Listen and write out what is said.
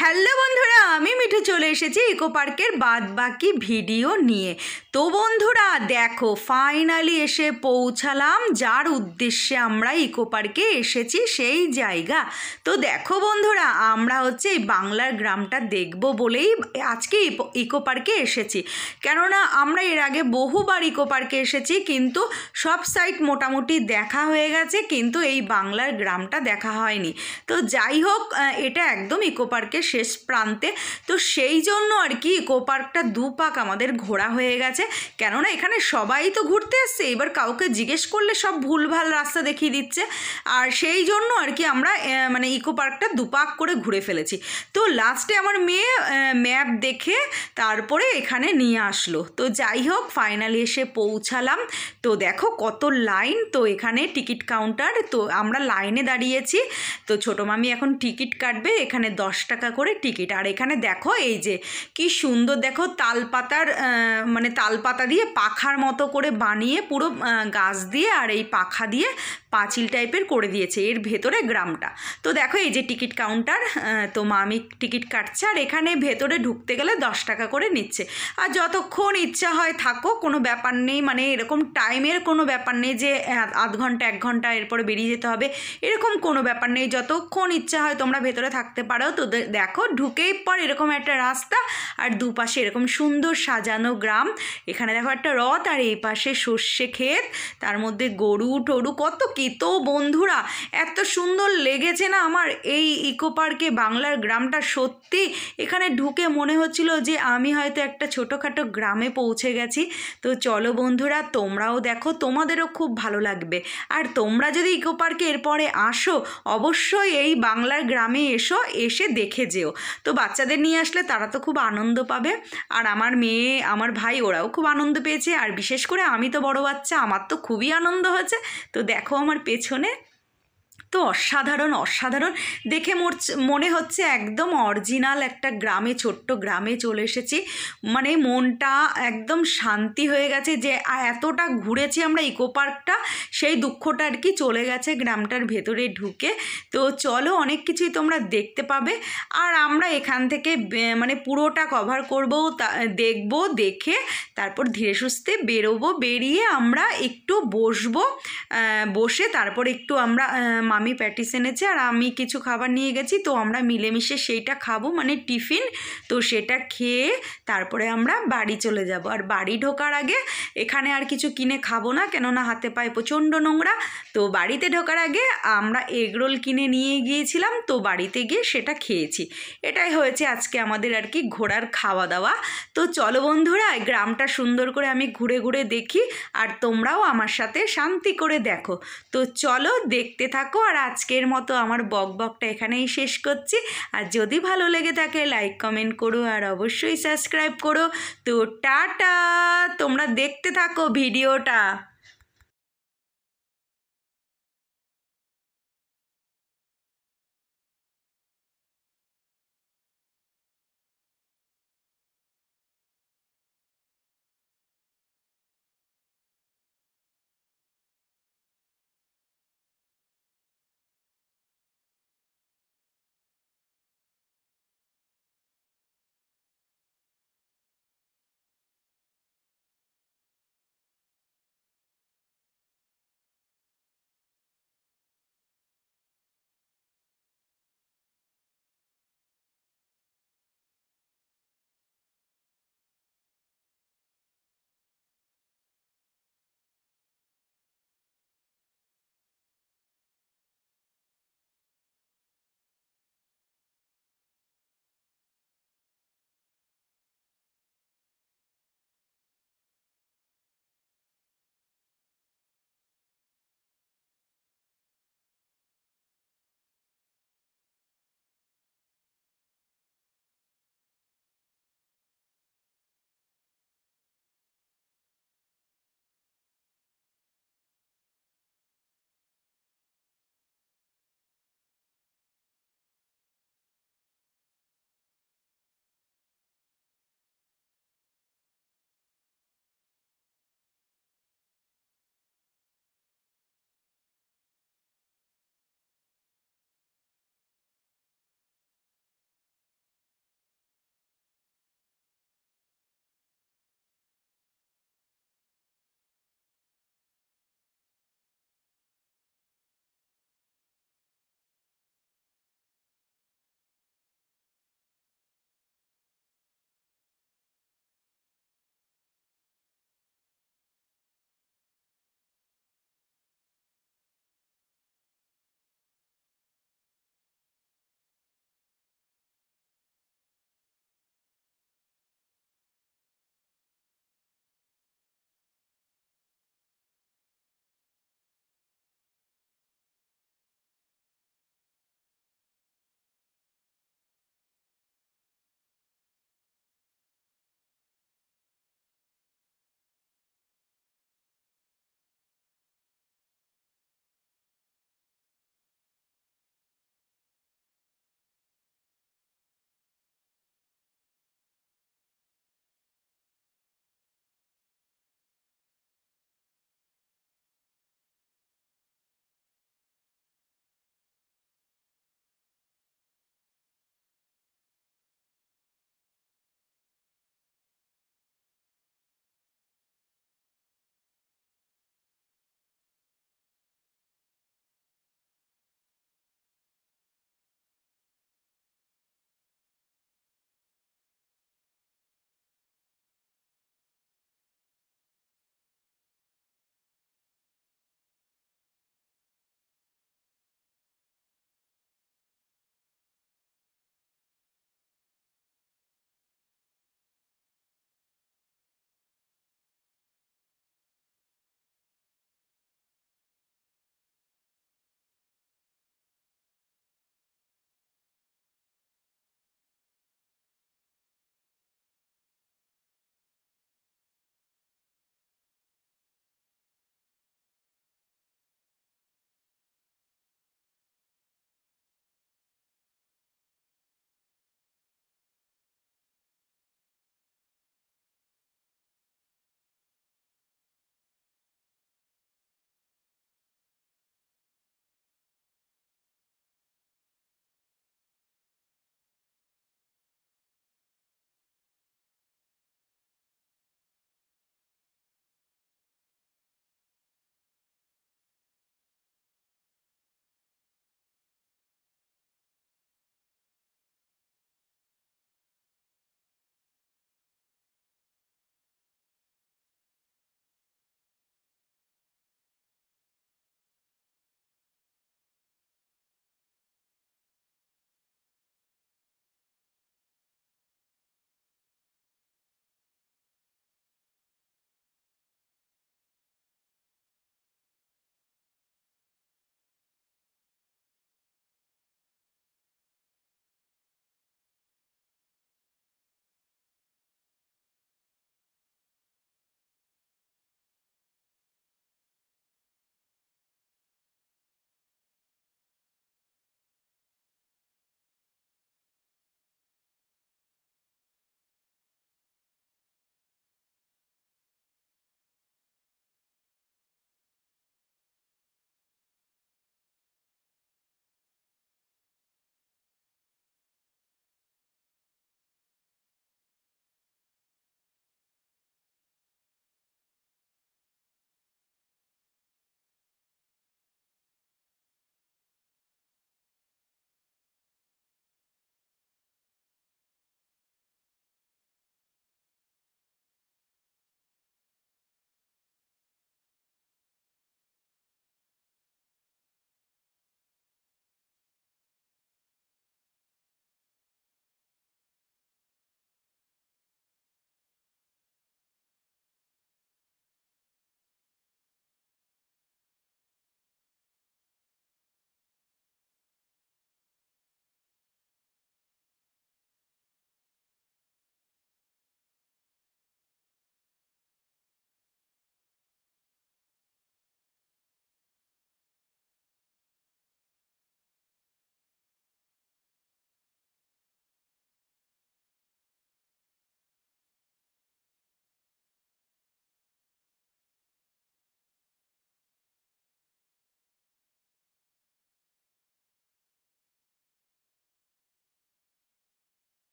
Hello বন্ধুরা, আমি মিঠু চলে এসেছি ইকো পার্কের বাদবাকি ভিডিও নিয়ে। তো বন্ধুরা দেখো, ফাইনালি এসে পৌঁছালাম যার উদ্দেশ্যে আমরা ইকো পার্কে এসেছি, সেই জায়গা। তো দেখো বন্ধুরা, আমরা হচ্ছে এই বাংলার গ্রামটা দেখব বলেই আজকে ইকো পার্কে এসেছি। কেননা আমরা এর আগে বহুবার ইকো পার্কে এসেছি, কিন্তু সব সাইট মোটামুটি দেখা হয়ে গেছে, কিন্তু এই বাংলার গ্রামটা দেখা হয়নি। তো যাই হোক, এটা একদম ইকো পার্কের শেষ প্রান্তে। তো সেই জন্য আর কি ইকো পার্কটা দুপাক আমাদের ঘোরা হয়ে গেছে। কেননা এখানে সবাই তো ঘুরতে এসছে, এবার কাউকে জিজ্ঞেস করলে সব ভুলভাল রাস্তা দেখিয়ে দিচ্ছে। আর সেই জন্য আর কি আমরা মানে ইকো পার্কটা দুপাক করে ঘুরে ফেলেছি। তো লাস্টে আমার মেয়ে ম্যাপ দেখে তারপরে এখানে নিয়ে আসলো। তো যাই হোক, ফাইনালি এসে পৌঁছালাম। তো দেখো কত লাইন। তো এখানে টিকিট কাউন্টার, তো আমরা লাইনে দাঁড়িয়েছি। তো ছোটো মামি এখন টিকিট কাটবে, এখানে 10 টাকা করে টিকিট। আর এখানে দেখো এই যে কি সুন্দর, দেখো তালপাতার মানে তালপাতা দিয়ে পাখার মতো করে বানিয়ে পুরো গাছ দিয়ে আর এই পাখা দিয়ে পাঁচিল টাইপের করে দিয়েছে এর ভেতরে গ্রামটা। তো দেখো এই যে টিকিট কাউন্টার, তো মামি টিকিট কাটছে। আর এখানে ভেতরে ঢুকতে গেলে 10 টাকা করে নিচ্ছে। আর যতক্ষণ ইচ্ছা হয় থাকো, কোনো ব্যাপার নেই, মানে এরকম টাইমের কোনো ব্যাপার নেই যে আধ ঘন্টা 1 ঘন্টা এরপরে বেরিয়ে যেতে হবে, এরকম কোনো ব্যাপার নেই। যতক্ষণ ইচ্ছা হয় তোমরা ভেতরে থাকতে পারো। তো দেখো ঢুকেই পর এরকম একটা রাস্তা, আর দুপাশে এরকম সুন্দর সাজানো গ্রাম। এখানে দেখো একটা রথ, আর এই পাশে সর্ষে ক্ষেত, তার মধ্যে গরু টরু কত কি। তো বন্ধুরা এত সুন্দর লেগেছে না আমার এই ইকো পার্কে বাংলার গ্রামটা। সত্যি এখানে ঢুকে মনে হচ্ছিল যে আমি হয়তো একটা ছোটোখাটো গ্রামে পৌঁছে গেছি। তো চলো বন্ধুরা, তোমরাও দেখো, তোমাদেরও খুব ভালো লাগবে। আর তোমরা যদি ইকো পার্কে এরপরে আসো, অবশ্যই এই বাংলার গ্রামে এসে দেখে যেও। তো বাচ্চাদের নিয়ে আসলে তারা তো খুব আনন্দ পাবে। আর আমার মেয়ে, আমার ভাই, ওরাও খুব আনন্দ পেয়েছে। আর বিশেষ করে আমি তো বড় বাচ্চা, আমার তো খুবই আনন্দ হয়েছে। তো দেখো আমার পেছনে, তো অসাধারণ অসাধারণ দেখে মনে হচ্ছে একদম অরিজিনাল একটা গ্রামে, ছোট্ট গ্রামে চলে এসেছি। মানে মনটা একদম শান্তি হয়ে গেছে যে এতটা ঘুরেছি আমরা ইকো পার্কটা, সেই দুঃখটা আর কি চলে গেছে গ্রামটার ভেতরে ঢুকে। তো চলো, অনেক কিছুই তোমরা দেখতে পাবে। আর আমরা এখান থেকে মানে পুরোটা কভার করবো, দেখবো, দেখে তারপর ধীরে সুস্থে বেরোবো। বেরিয়ে আমরা একটু বসবো, বসে তারপর একটু আমরা মামি প্যাটিস এনেছে আর আমি কিছু খাবার নিয়ে গেছি, তো আমরা মিলেমিশে সেইটা খাবো, মানে টিফিন। তো সেটা খেয়ে তারপরে আমরা বাড়ি চলে যাব। আর বাড়ি ঢোকার আগে এখানে আর কিছু কিনে খাবো না, কেননা হাতে পায়ে প্রচণ্ড নোংরা। তো বাড়িতে ঢোকার আগে আমরা এগরোল কিনে নিয়ে গিয়েছিলাম, তো বাড়িতে গিয়ে সেটা খেয়েছি। এটাই হয়েছে আজকে আমাদের আর কি ঘোরার খাওয়া দাওয়া। তো চলো বন্ধুরা, গ্রামটা সুন্দর করে আমি ঘুরে ঘুরে দেখি, আর তোমরাও আমার সাথে শান্তি করে দেখো। তো চলো দেখতে থাকো। আর আজকের মতো আমার বকবকটা এখানেই শেষ করছি। আর যদি ভালো লেগে থাকে লাইক কমেন্ট করো, আর অবশ্যই সাবস্ক্রাইব করো। তো টাটা, তোমরা দেখতে থাকো ভিডিওটা।